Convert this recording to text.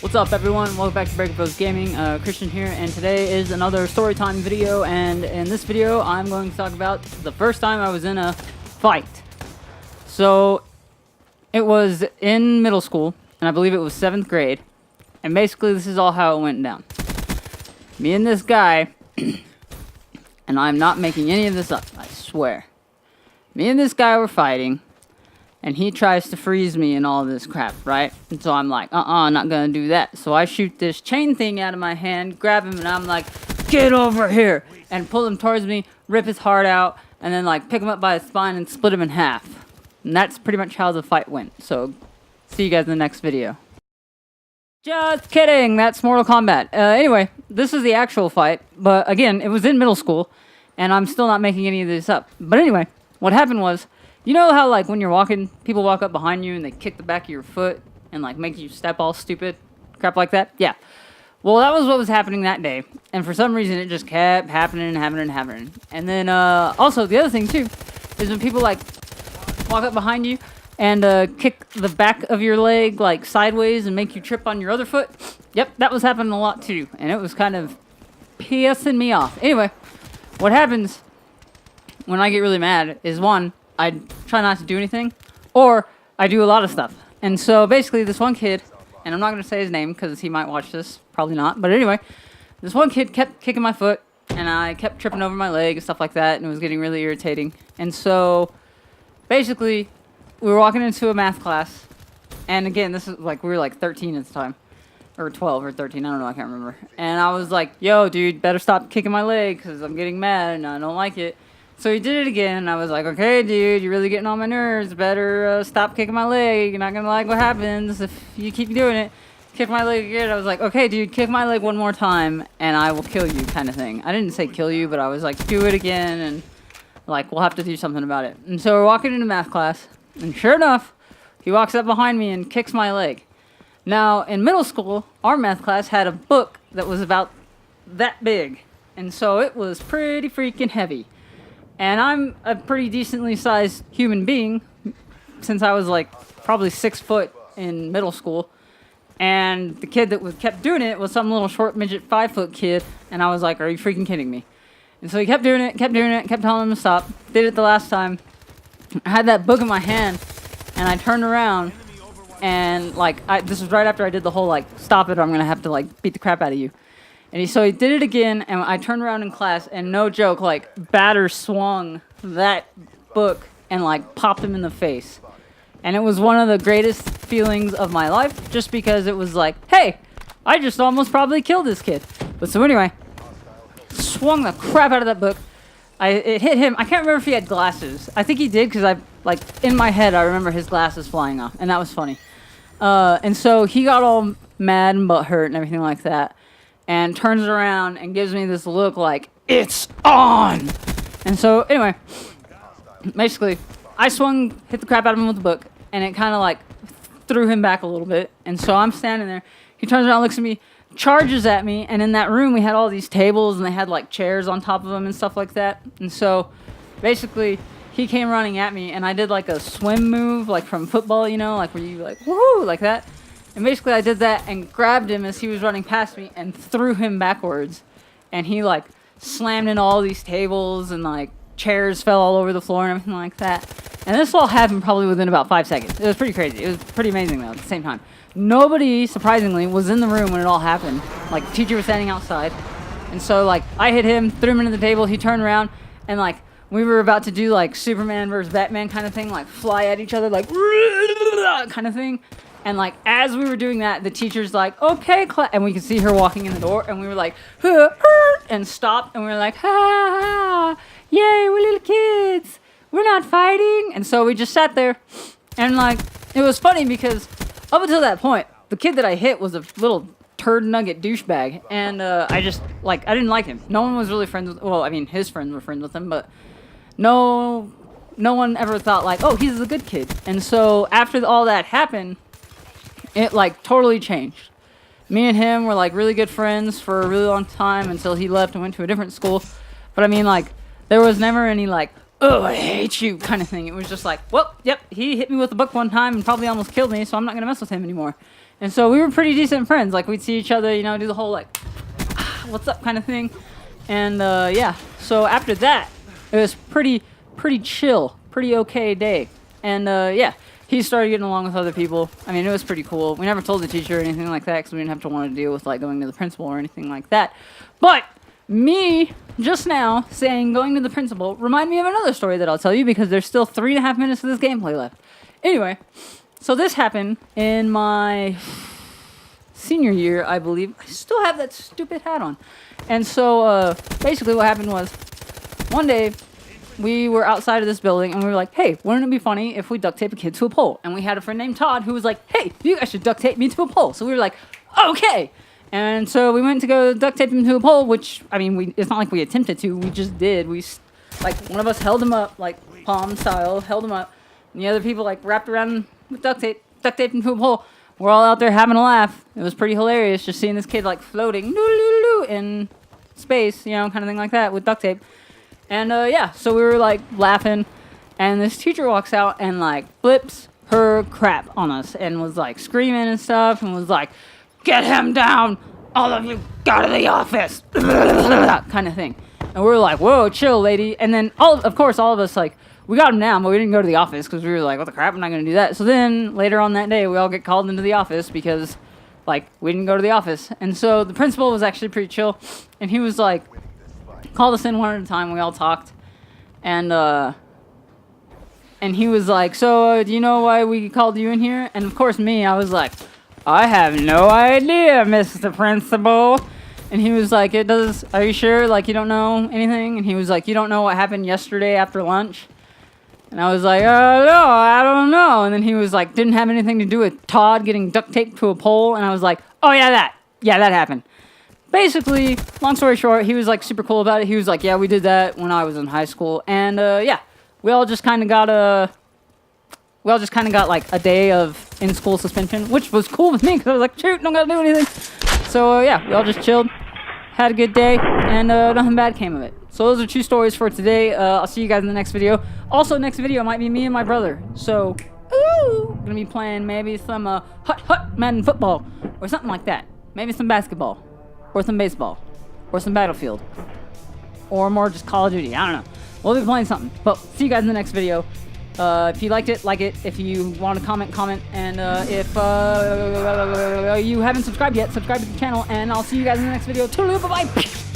What's up, everyone? Welcome back to Breaker Bros Gaming. Christian here, and today is another storytime video. And in this video, I'm going to talk about the first time I was in a fight. So it was in middle school, and I believe it was 7th grade. And basically, this is all how it went down. Me and this guy, and I'm not making any of this up, I swear. Me and this guy were fighting. And he tries to freeze me and all this crap, right? And so I'm like, I'm not gonna do that. So I shoot this chain thing out of my hand, grab him, and I'm like, get over here! And pull him towards me, rip his heart out, and then like pick him up by his spine and split him in half. And that's pretty much how the fight went. So, see you guys in the next video. Just kidding! That's Mortal Kombat. Anyway, this is the actual fight. But again, it was in middle school, and I'm still not making any of this up. But anyway, what happened was, you know how, like, when you're walking, people walk up behind you and they kick the back of your foot and, like, make you step all stupid? Crap like that? Yeah. Well, that was what was happening that day. And for some reason, it just kept happening and happening and happening. And then, also, the other thing, too, is when people, like, walk up behind you and kick the back of your leg, like, sideways and make you trip on your other foot. Yep, that was happening a lot, too. And it was kind of pissing me off. Anyway, what happens when I get really mad is, one, I try not to do anything, or I do a lot of stuff. And so basically this one kid, and I'm not going to say his name because he might watch this, probably not, but anyway, this one kid kept kicking my foot, and I kept tripping over my leg and stuff like that, and it was getting really irritating. And so basically we were walking into a math class, and again, this is like, we were like 13 at the time, or 12 or 13, I don't know, I can't remember. And I was like, yo, dude, better stop kicking my leg because I'm getting mad and I don't like it. So he did it again, and I was like, okay, dude, you're really getting on my nerves. Better stop kicking my leg. You're not going to like what happens if you keep doing it. Kick my leg again. I was like, okay, dude, kick my leg one more time, and I will kill you kind of thing. I didn't say kill you, but I was like, do it again, and, like, we'll have to do something about it. And so we're walking into math class, and sure enough, he walks up behind me and kicks my leg. Now, in middle school, our math class had a book that was about that big, and so it was pretty freaking heavy. And I'm a pretty decently sized human being since I was like probably 6 foot in middle school. And the kid that kept doing it was some little short midget 5 foot kid. And I was like, are you freaking kidding me? And so he kept doing it, kept telling him to stop. Did it the last time. I had that book in my hand and I turned around and like, this was right after I did the whole like, stop it or I'm going to have to like beat the crap out of you. And so he did it again, and I turned around in class, and no joke, like, batter swung that book and, like, popped him in the face. And it was one of the greatest feelings of my life, just because it was like, hey, I just almost probably killed this kid. But so anyway, swung the crap out of that book. It hit him. I can't remember if he had glasses. I think he did, because like, in my head, I remember his glasses flying off, and that was funny. And so he got all mad and butthurt and everything like that. And turns around and gives me this look like, it's on! And so, anyway, basically, I swung, hit the crap out of him with the book, and it kind of like threw him back a little bit. And so I'm standing there. He turns around, looks at me, charges at me, and in that room we had all these tables, and they had like chairs on top of them and stuff like that. And so, basically, he came running at me, and I did like a swim move, like from football, you know, like where you like, woohoo, like that. And basically I did that and grabbed him as he was running past me and threw him backwards. And he like slammed into all these tables and like chairs fell all over the floor and everything like that. And this all happened probably within about 5 seconds. It was pretty crazy. It was pretty amazing though at the same time. Nobody, surprisingly, was in the room when it all happened. Like the teacher was standing outside. And so like I hit him, threw him into the table, he turned around and like we were about to do like Superman versus Batman kind of thing, like fly at each other like kind of thing. And, like, as we were doing that, the teacher's like, okay, and we could see her walking in the door, and we were like, and stopped, and we were like, ha, yay, we're little kids, we're not fighting. And so we just sat there, and, like, it was funny because up until that point, the kid that I hit was a little turd nugget douchebag, and I just, like, I didn't like him. No one was really friends with, well, I mean, his friends were friends with him, but no one ever thought, like, oh, he's a good kid. And so after all that happened, it, like, totally changed. Me and him were, like, really good friends for a really long time until he left and went to a different school. But, I mean, like, there was never any, like, oh, I hate you kind of thing. It was just like, well, yep, he hit me with a book one time and probably almost killed me, so I'm not going to mess with him anymore. And so we were pretty decent friends. Like, we'd see each other, you know, do the whole, like, what's up kind of thing. And, yeah. So after that, it was pretty chill, pretty okay day. And, yeah, he started getting along with other people. I mean, it was pretty cool. We never told the teacher or anything like that because we didn't have to want to deal with, like, going to the principal or anything like that. But me just now saying going to the principal remind me of another story that I'll tell you because there's still 3.5 minutes of this gameplay left. Anyway, so this happened in my senior year, I believe. I still have that stupid hat on. And so basically what happened was one day we were outside of this building and we were like, hey, wouldn't it be funny if we duct tape a kid to a pole? And we had a friend named Todd who was like, hey, you guys should duct tape me to a pole. So we were like, okay. And so we went to go duct tape him to a pole, which, I mean, it's not like we attempted to. We just did. Like, one of us held him up, like, palm style, held him up. And the other people, like, wrapped around with duct taped him to a pole. We're all out there having a laugh. It was pretty hilarious just seeing this kid, like, floating in space, you know, kind of thing like that with duct tape. And, yeah, so we were, like, laughing. And this teacher walks out and, like, flips her crap on us and was, like, screaming and stuff and was like, get him down! All of you, go to the office! kind of thing. And we were like, whoa, chill, lady. And then, of course, all of us, like, we got him down, but we didn't go to the office because we were like, what the crap, I'm not going to do that. So then, later on that day, we all get called into the office because, like, we didn't go to the office. And so the principal was actually pretty chill. And he was like, called us in one at a time. We all talked. And he was like, so, do you know why we called you in here? And, of course, me, I was like, I have no idea, Mr. Principal. And he was like, are you sure? Like, you don't know anything? And he was like, you don't know what happened yesterday after lunch? And I was like, no, I don't know. And then he was like, didn't have anything to do with Todd getting duct taped to a pole. And I was like, oh, yeah, that happened. Basically, long story short, he was like super cool about it. He was like, yeah, we did that when I was in high school. And, yeah, we all just kind of got like a day of in-school suspension, which was cool with me because I was like, shoot, don't gotta do anything. So, yeah, we all just chilled, had a good day, and nothing bad came of it. So those are 2 stories for today. I'll see you guys in the next video. Also, next video might be me and my brother. So, gonna be playing maybe some hut Madden football or something like that. Maybe some basketball or some baseball or some Battlefield or more just Call of Duty. I don't know. We'll be playing something. But see you guys in the next video. If you liked it, like it. If you want to comment. And if you haven't subscribed yet, subscribe to the channel. And I'll see you guys in the next video. Toodaloo, bye-bye.